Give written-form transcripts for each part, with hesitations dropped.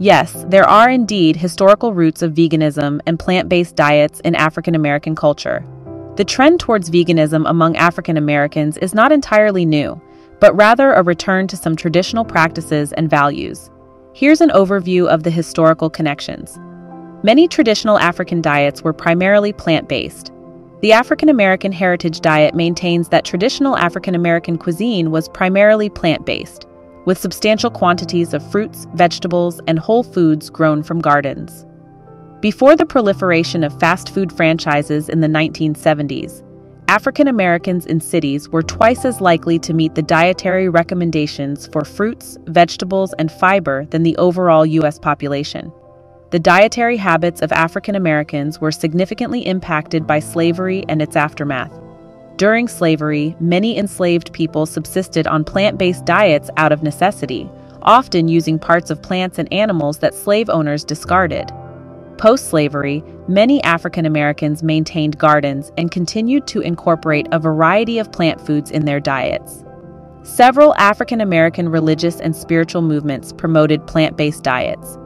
Yes, there are indeed historical roots of veganism and plant-based diets in African American culture. The trend towards veganism among African Americans is not entirely new, but rather a return to some traditional practices and values. Here's an overview of the historical connections. Many traditional African diets were primarily plant-based. The African American heritage diet maintains that traditional African American cuisine was primarily plant-based, with substantial quantities of fruits, vegetables, and whole foods grown from gardens. Before the proliferation of fast food franchises in the 1970s, African Americans in cities were twice as likely to meet the dietary recommendations for fruits, vegetables, and fiber than the overall U.S. population. The dietary habits of African Americans were significantly impacted by slavery and its aftermath. During slavery, many enslaved people subsisted on plant-based diets out of necessity, often using parts of plants and animals that slave owners discarded. Post-slavery, many African Americans maintained gardens and continued to incorporate a variety of plant foods in their diets. Several African American religious and spiritual movements promoted plant-based diets.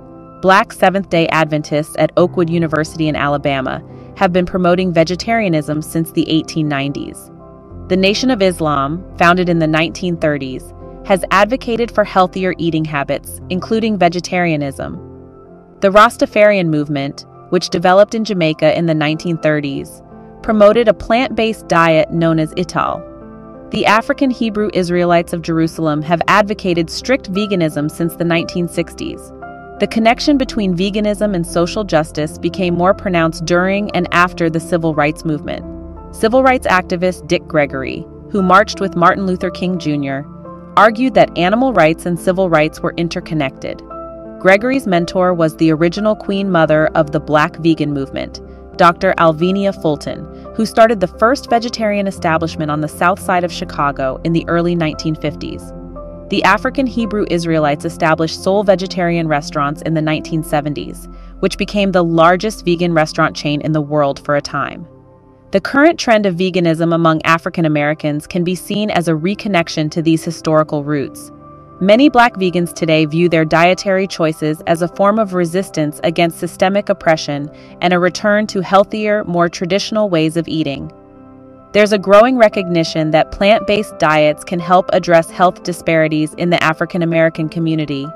Black Seventh-day Adventists at Oakwood University in Alabama have been promoting vegetarianism since the 1890s. The Nation of Islam, founded in the 1930s, has advocated for healthier eating habits, including vegetarianism. The Rastafarian movement, which developed in Jamaica in the 1930s, promoted a plant-based diet known as Ital. The African Hebrew Israelites of Jerusalem have advocated strict veganism since the 1960s. The connection between veganism and social justice became more pronounced during and after the civil rights movement. Civil rights activist Dick Gregory, who marched with Martin Luther King Jr., argued that animal rights and civil rights were interconnected. Gregory's mentor was the original queen mother of the Black vegan movement, Dr. Alvenia Fulton, who started the first vegetarian establishment on the south side of Chicago in the early 1950s. The African Hebrew Israelites established sole vegetarian restaurants in the 1970s, which became the largest vegan restaurant chain in the world for a time. The current trend of veganism among African Americans can be seen as a reconnection to these historical roots. Many Black vegans today view their dietary choices as a form of resistance against systemic oppression and a return to healthier, more traditional ways of eating. There's a growing recognition that plant-based diets can help address health disparities in the African American community.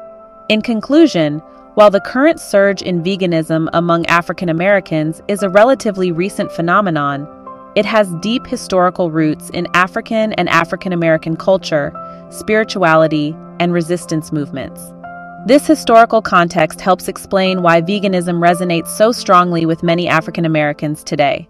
In conclusion, while the current surge in veganism among African Americans is a relatively recent phenomenon, it has deep historical roots in African and African American culture, spirituality, and resistance movements. This historical context helps explain why veganism resonates so strongly with many African Americans today.